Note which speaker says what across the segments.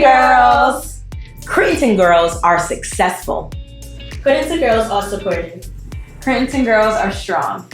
Speaker 1: girls! Crittenton girls are successful.
Speaker 2: Crittenton girls are supportive.
Speaker 3: Crittenton girls are strong.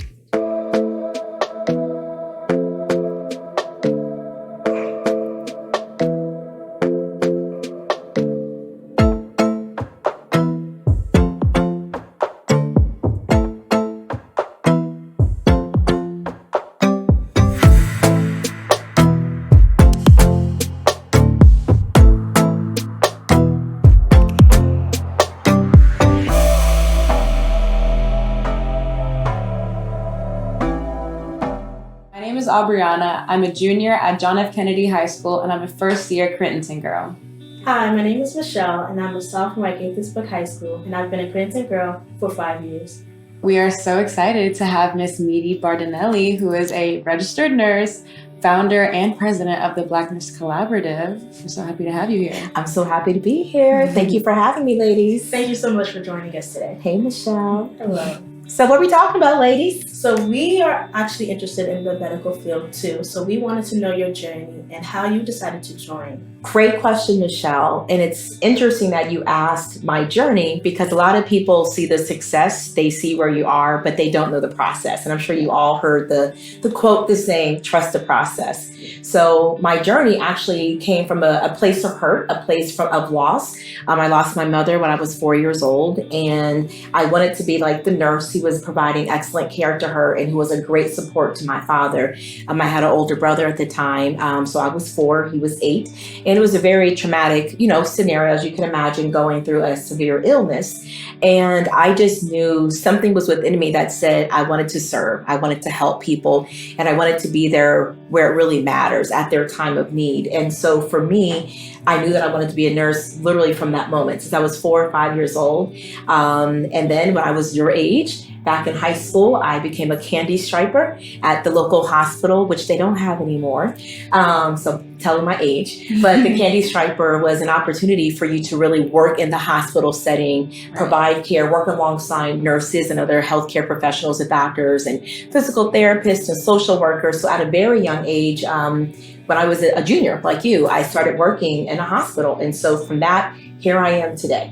Speaker 3: My name is Abriana. I'm a junior at John F. Kennedy High School, and I'm a first-year Crittenton girl.
Speaker 2: Hi, my name is Michelle, and I'm a sophomore at Gaithersburg High School, and I've been a Crittenton girl for 5 years.
Speaker 3: We are so excited to have Miss Meedie Bardonille, who is a registered nurse, founder and president of the Black Nurse Collaborative. We're so happy to have you here.
Speaker 1: I'm so happy to be here. Thank you for having me, ladies.
Speaker 2: Thank you so much for joining us today.
Speaker 1: Hey, Michelle.
Speaker 2: Hello.
Speaker 1: So what are we talking about, ladies?
Speaker 2: So we are actually interested in the medical field too. So we wanted to know your journey and how you decided to join.
Speaker 1: Great question, Michelle. And it's interesting that you asked my journey because a lot of people see the success, they see where you are, but they don't know the process. And I'm sure you all heard the quote, the saying, trust the process. So my journey actually came from a place of hurt, a place of loss. I lost my mother when I was 4 years old, and I wanted to be like the nurse who was providing excellent care to her and who was a great support to my father. I had an older brother at the time, so I was 4, he was 8. And it was a very traumatic, scenario, as you can imagine, going through a severe illness. And I just knew something was within me that said I wanted to serve, I wanted to help people, and I wanted to be there where it really matters at their time of need. And so for me, I knew that I wanted to be a nurse literally from that moment, since I was 4 or 5 years old. And then when I was your age, back in high school, I became a candy striper at the local hospital, which they don't have anymore. So telling my age, but the candy striper was an opportunity for you to really work in the hospital setting, provide care, work alongside nurses and other healthcare professionals and doctors and physical therapists and social workers. So at a very young age, when I was a junior like you, I started working in a hospital. And so from that, here I am today.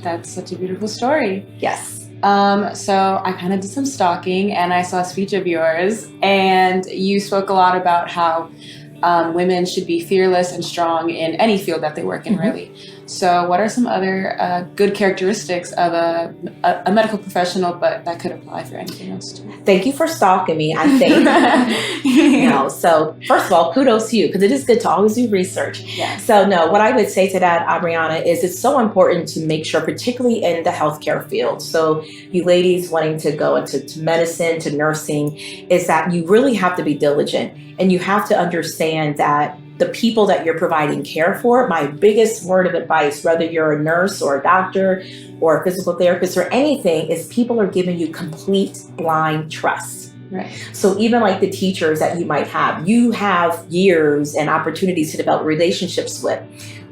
Speaker 3: That's such a beautiful story.
Speaker 1: Yes.
Speaker 3: So I kind of did some stalking and I saw a speech of yours, and you spoke a lot about how women should be fearless and strong in any field that they work in, really. So what are some other good characteristics of a medical professional, but that could apply for anything else too?
Speaker 1: Thank you for stalking me, I think. So first of all, kudos to you, because it is good to always do research.
Speaker 3: Yeah.
Speaker 1: So no, what I would say to that, Abriana, is it's so important to make sure, particularly in the healthcare field, so you ladies wanting to go into medicine, to nursing, is that you really have to be diligent, and you have to understand that the people that you're providing care for, my biggest word of advice, whether you're a nurse or a doctor or a physical therapist or anything, is people are giving you complete blind trust.
Speaker 3: Right.
Speaker 1: So even like the teachers that you have years and opportunities to develop relationships with.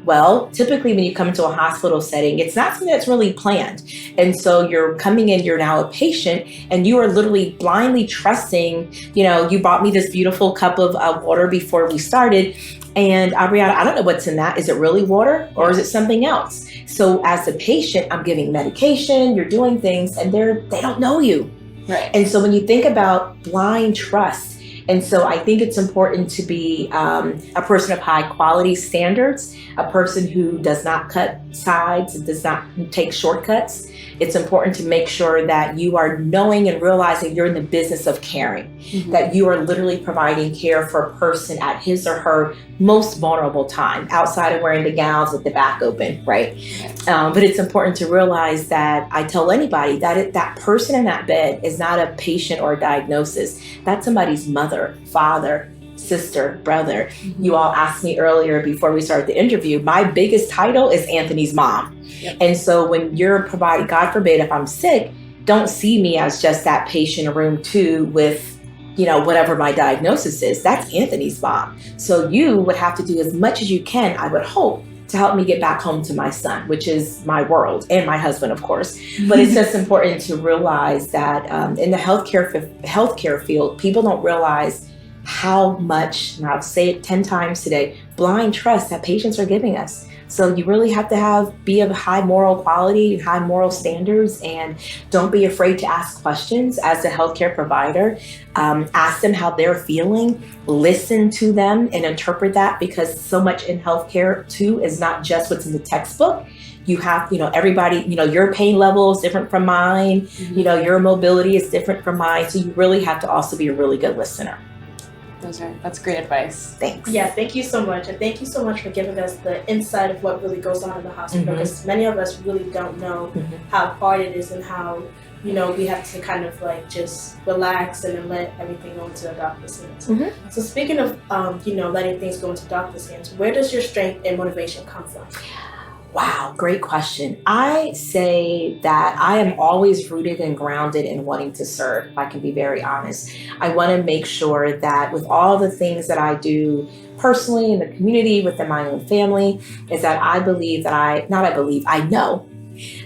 Speaker 1: Well, typically when you come into a hospital setting, it's not something that's really planned. And so you're coming in, you're now a patient, and you are literally blindly trusting, you bought me this beautiful cup of water before we started. And Abriana, I don't know what's in that. Is it really water or is it something else? So as a patient, I'm giving medication, you're doing things, and they don't know you.
Speaker 3: Right.
Speaker 1: And so when you think about blind trust, and so I think it's important to be a person of high quality standards, a person who does not cut sides and does not take shortcuts. It's important to make sure that you are knowing and realizing you're in the business of caring, that you are literally providing care for a person at his or her most vulnerable time, outside of wearing the gowns with the back open, right? But it's important to realize that I tell anybody that that person in that bed is not a patient or a diagnosis. That's somebody's mother, father, sister, brother. You all asked me earlier before we started the interview, my biggest title is Anthony's mom. And so when you're providing, God forbid, if I'm sick, don't see me as just that patient in room 2 with, whatever my diagnosis is. That's Anthony's mom. So you would have to do as much as you can, I would hope, to help me get back home to my son, which is my world, and my husband, of course. But it's just important to realize that in the healthcare field, people don't realize how much, and I'll say it 10 times today, blind trust that patients are giving us. So you really have to be of high moral quality, high moral standards, and don't be afraid to ask questions as a healthcare provider. Ask them how they're feeling, listen to them and interpret that, because so much in healthcare too is not just what's in the textbook. You have, everybody, your pain level is different from mine,
Speaker 3: Mm-hmm.
Speaker 1: your mobility is different from mine. So you really have to also be a really good listener.
Speaker 3: That's great advice.
Speaker 1: Thanks.
Speaker 2: Yeah, thank you so much. And thank you so much for giving us the insight of what really goes on in the hospital, because many of us really don't know how hard it is and how, we have to kind of like just relax and then let everything go into the doctor's hands. So speaking of, letting things go into doctor's hands, where does your strength and motivation come from?
Speaker 1: Wow, great question. I say that I am always rooted and grounded in wanting to serve, if I can be very honest. I want to make sure that with all the things that I do personally in the community, within my own family, is that I know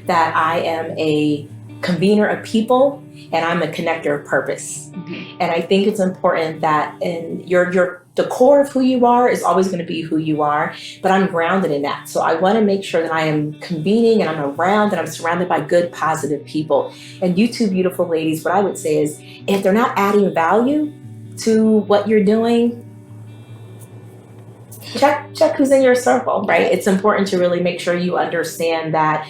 Speaker 1: that I am a convener of people and I'm a connector of purpose. And I think it's important that the core of who you are is always going to be who you are, but I'm grounded in that. So I want to make sure that I am convening and I'm around and I'm surrounded by good, positive people. And you two beautiful ladies, what I would say is, if they're not adding value to what you're doing, check who's in your circle, right? It's important to really make sure you understand that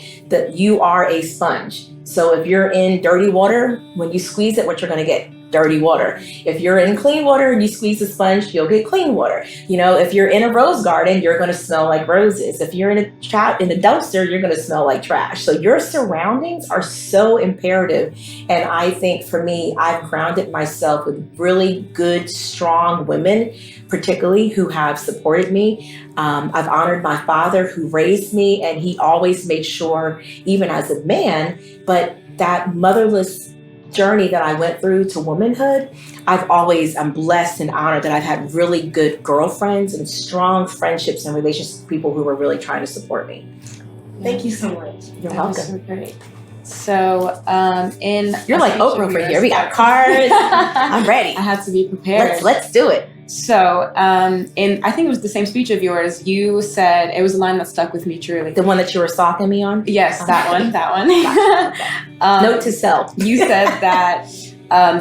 Speaker 1: you are a sponge. So if you're in dirty water, when you squeeze it, what you're going to get? Dirty water. If you're in clean water and you squeeze the sponge, you'll get clean water. If you're in a rose garden, you're going to smell like roses. If you're in a dumpster, you're going to smell like trash. So your surroundings are so imperative. And I think for me, I've grounded myself with really good, strong women, particularly who have supported me. I've honored my father who raised me, and he always made sure, even as a man, but that motherless journey that I went through to womanhood, I'm blessed and honored that I've had really good girlfriends and strong friendships and relationships with people who were really trying to support me.
Speaker 2: Thank you so much.
Speaker 1: You're welcome.
Speaker 3: So great. So,
Speaker 1: you're like Oprah over here. We got cards. I'm ready.
Speaker 3: I had to be prepared.
Speaker 1: Let's do it.
Speaker 3: So, I think it was the same speech of yours. You said, it was a line that stuck with me truly.
Speaker 1: The one that you were stalking me on?
Speaker 3: Yes, that one.
Speaker 1: Note to self.
Speaker 3: You said that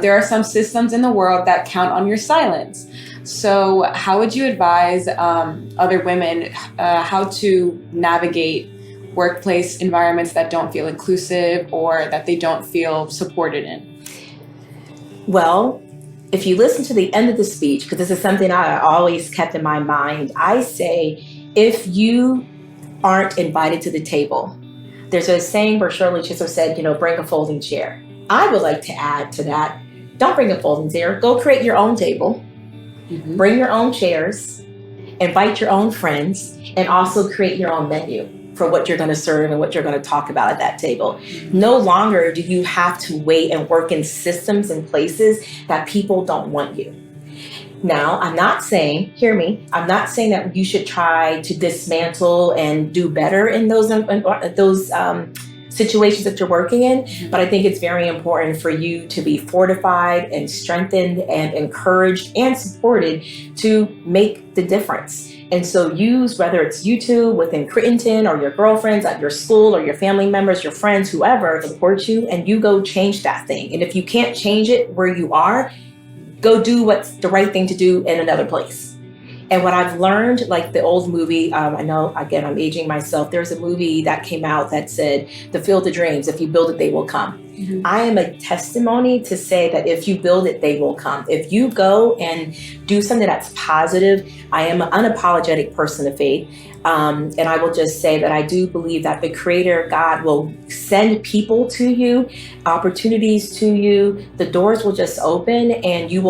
Speaker 3: there are some systems in the world that count on your silence. So how would you advise other women how to navigate workplace environments that don't feel inclusive or that they don't feel supported in?
Speaker 1: Well, if you listen to the end of the speech, because this is something I always kept in my mind, I say, if you aren't invited to the table, there's a saying where Shirley Chisholm said, bring a folding chair. I would like to add to that, don't bring a folding chair, go create your own table, bring your own chairs, invite your own friends, and also create your own menu for what you're going to serve and what you're going to talk about at that table. No longer do you have to wait and work in systems and places that people don't want you. Now, I'm not saying, hear me, I'm not saying that you should try to dismantle and do better in those situations that you're working in, but I think it's very important for you to be fortified and strengthened and encouraged and supported to make the difference. And so use, whether it's YouTube within Crittenton or your girlfriends at your school or your family members, your friends, whoever support you, and you go change that thing. And if you can't change it where you are, go do what's the right thing to do in another place. And what I've learned, like the old movie, I know, again, I'm aging myself. There's a movie that came out that said, the field of dreams, if you build it, they will come. I am a testimony to say that if you build it, they will come. If you go and do something that's positive, I am an unapologetic person of faith. And I will just say that I do believe that the Creator, God, will send people to you, opportunities to you. The doors will just open and you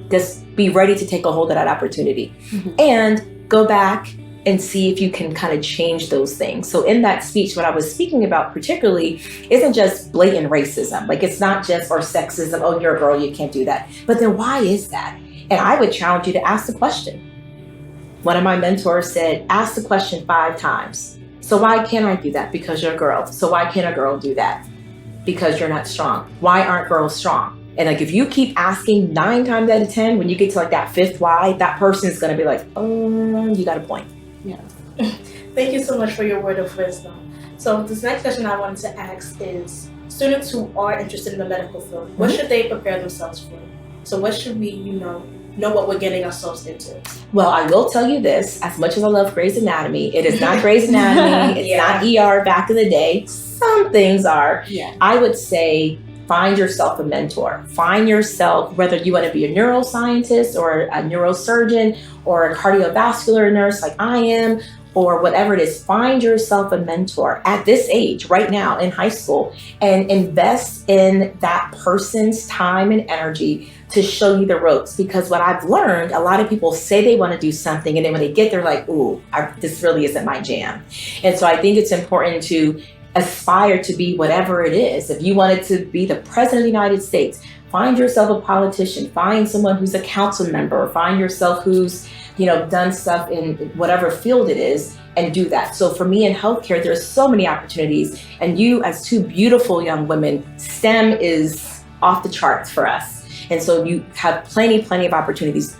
Speaker 1: just be ready to take a hold of that opportunity. And go back and see if you can kind of change those things. So in that speech, what I was speaking about particularly isn't just blatant racism. Like it's not just, or sexism, oh, you're a girl, you can't do that. But then why is that? And I would challenge you to ask the question. One of my mentors said, ask the question 5 times. So why can't I do that? Because you're a girl. So why can't a girl do that? Because you're not strong. Why aren't girls strong? And like, if you keep asking 9 times out of 10, when you get to like that 5th why, that person's going to be like, oh, you got a point.
Speaker 3: Yeah.
Speaker 2: Thank you so much for your word of wisdom. So this next question I wanted to ask is, students who are interested in the medical field, what should they prepare themselves for? So what should we, know what we're getting ourselves into?
Speaker 1: Well, I will tell you this, as much as I love Grey's Anatomy, it is not Grey's Anatomy, it's not ER back in the day. Some things are.
Speaker 3: Yeah.
Speaker 1: I would say find yourself a mentor. Find yourself, whether you want to be a neuroscientist or a neurosurgeon or a cardiovascular nurse like I am, or whatever it is, find yourself a mentor at this age, right now in high school, and invest in that person's time and energy to show you the ropes. Because what I've learned, a lot of people say they want to do something, and then when they get there, like, ooh, this really isn't my jam. And so I think it's important to aspire to be whatever it is. If you wanted to be the president of the United States, find yourself a politician, find someone who's a council member, find yourself who's, done stuff in whatever field it is, and do that. So for me in healthcare, there's so many opportunities. And you, as 2 beautiful young women, STEM is off the charts for us. And so you have plenty of opportunities.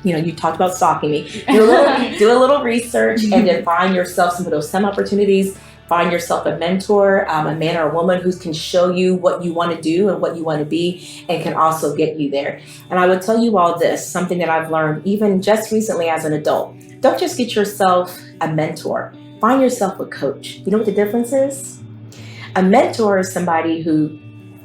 Speaker 1: You talked about stalking me. Do a little research, and then find yourself some of those STEM opportunities. Find yourself a mentor, a man or a woman who can show you what you want to do and what you want to be, and can also get you there. And I would tell you all this, something that I've learned even just recently as an adult. Don't just get yourself a mentor. Find yourself a coach. You know what the difference is? A mentor is somebody who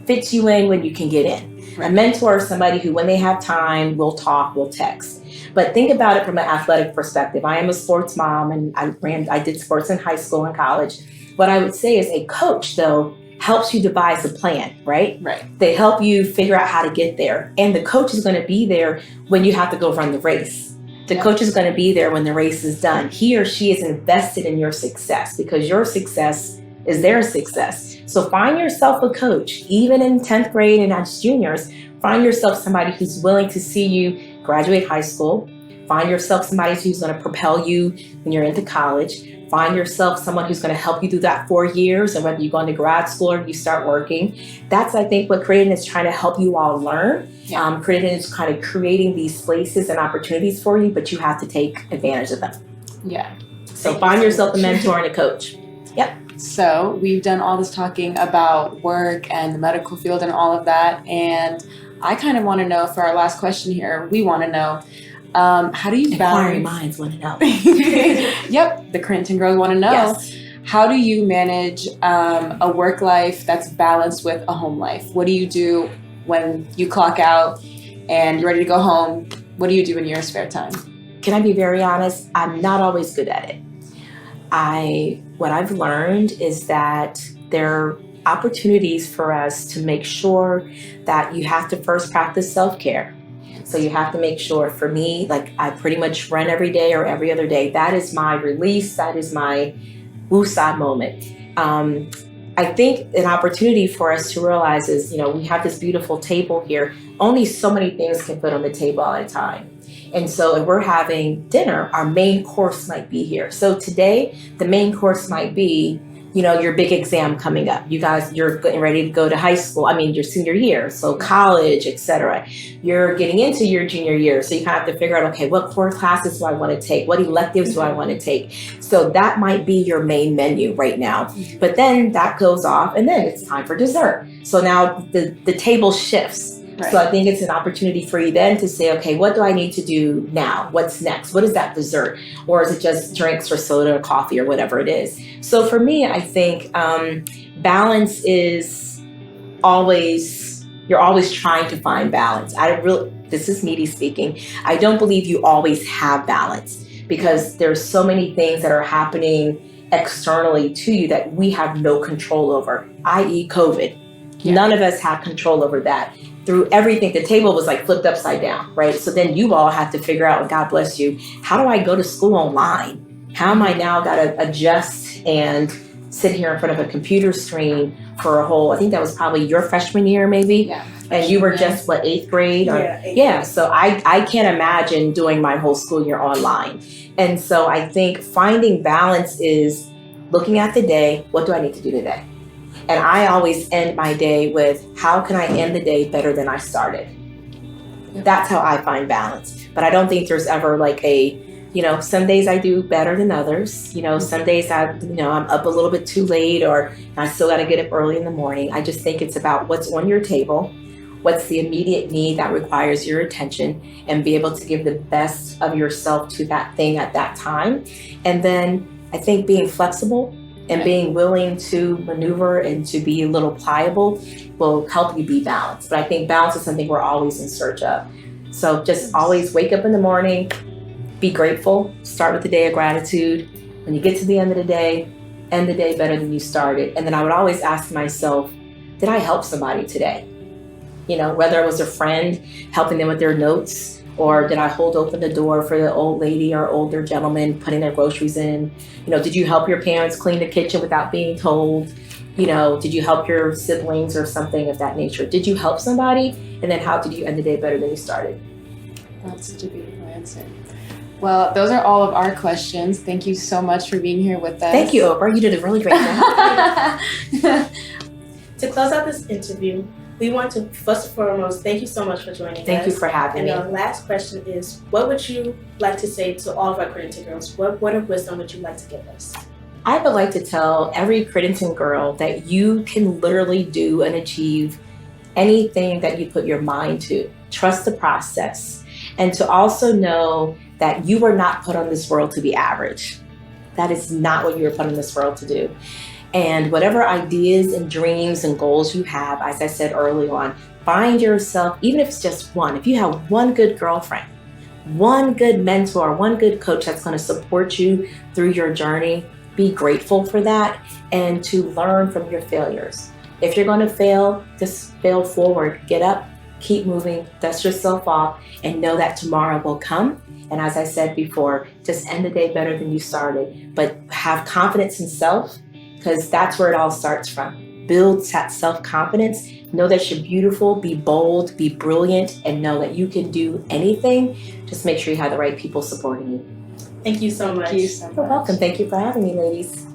Speaker 1: fits you in when you can get in. Right. A mentor is somebody who, when they have time, will talk, will text. But think about it from an athletic perspective. I am a sports mom, and I did sports in high school and college. What I would say is a coach, though, helps you devise a plan, right?
Speaker 3: Right.
Speaker 1: They help you figure out how to get there. And the coach is going to be there when you have to go run the race. The coach is going to be there when the race is done. He or she is invested in your success, because your success is their success. So find yourself a coach, even in 10th grade and as juniors. Find yourself somebody who's willing to see you graduate high school. Find yourself somebody who's going to propel you when you're into college. Find yourself someone who's going to help you through that 4 years, and whether you go into grad school or you start working. That's, I think, what Crittenton is trying to help you all learn.
Speaker 3: Yeah.
Speaker 1: Crittenton is kind of creating these places and opportunities for you, but you have to take advantage of them.
Speaker 3: Yeah.
Speaker 1: So find yourself a mentor and a coach. Yep.
Speaker 3: So we've done all this talking about work and the medical field and all of that. And I kind of want to know, for our last question here, we want to know, how do you balance?
Speaker 1: Inquiring minds want to know.
Speaker 3: Yep, the Crittenton girls want to know.
Speaker 1: Yes.
Speaker 3: How do you manage a work life that's balanced with a home life? What do you do when you clock out and you're ready to go home? What do you do in your spare time?
Speaker 1: Can I be very honest? I'm not always good at it. What I've learned is that there are opportunities for us to make sure that you have to first practice self-care. So you have to make sure, for me, like, I pretty much run every day or every other day. That is my release. That is my woosah moment. I think an opportunity for us to realize is, we have this beautiful table here. Only so many things can fit on the table at a time. And so if we're having dinner, our main course might be here. So today, the main course might be, your big exam coming up. You guys, you're getting ready to go to high school. Your senior year, so college, etc. You're getting into your junior year. So you kind of have to figure out, okay, what core classes do I want to take? What electives do I want to take? So that might be your main menu right now. But then that goes off, and then it's time for dessert. So now the table shifts. Right. So I think it's an opportunity for you then to say, okay, what do I need to do now? What's next? What is that dessert? Or is it just drinks or soda or coffee or whatever it is? So for me, I think balance is you're always trying to find balance. This is Meedie speaking. I don't believe you always have balance, because there's so many things that are happening externally to you that we have no control over, i.e. COVID. Yeah. None of us have control over that. Through everything, the table was like flipped upside down, right? So then you all have to figure out, God bless you, how do I go to school online? How am I now got to adjust and sit here in front of a computer screen for a whole, I think that was probably your freshman year maybe?
Speaker 3: Yeah.
Speaker 1: And you were just, what, 8th grade? Yeah, so I can't imagine doing my whole school year online. And so I think finding balance is looking at the day, what do I need to do today? And I always end my day with, how can I end the day better than I started? That's how I find balance. But I don't think there's ever like a, some days I do better than others. Some days I'm up a little bit too late, or I still got to get up early in the morning. I just think it's about what's on your table, what's the immediate need that requires your attention, and be able to give the best of yourself to that thing at that time. And then I think being flexible and being willing to maneuver and to be a little pliable will help you be balanced. But I think balance is something we're always in search of. So just always wake up in the morning, be grateful, start with the day of gratitude. When you get to the end of the day, end the day better than you started. And then I would always ask myself, did I help somebody today? Whether it was a friend helping them with their notes, or did I hold open the door for the old lady or older gentleman putting their groceries in? Did you help your parents clean the kitchen without being told? Did you help your siblings or something of that nature? Did you help somebody? And then how did you end the day better than you started?
Speaker 3: That's such a beautiful answer. Well, those are all of our questions. Thank you so much for being here with us.
Speaker 1: Thank you, Oprah. You did a really great job.
Speaker 2: To close out this interview, we want to, first and foremost, thank you so much for joining us.
Speaker 1: Thank you for having me.
Speaker 2: And our last question is, what would you like to say to all of our Crittenton girls? What word of wisdom would you like to give us?
Speaker 1: I would like to tell every Crittenton girl that you can literally do and achieve anything that you put your mind to. Trust the process. And to also know that you were not put on this world to be average. That is not what you were put on this world to do. And whatever ideas and dreams and goals you have, as I said early on, find yourself, even if it's just one, if you have one good girlfriend, one good mentor, one good coach that's going to support you through your journey, be grateful for that and to learn from your failures. If you're going to fail, just fail forward, get up, keep moving, dust yourself off, and know that tomorrow will come. And as I said before, just end the day better than you started, but have confidence in self, because that's where it all starts from. Build that self-confidence, know that you're beautiful, be bold, be brilliant, and know that you can do anything. Just make sure you have the right people supporting you.
Speaker 2: Thank you so much.
Speaker 3: Thank you so much.
Speaker 1: You're welcome. Thank you for having me, ladies.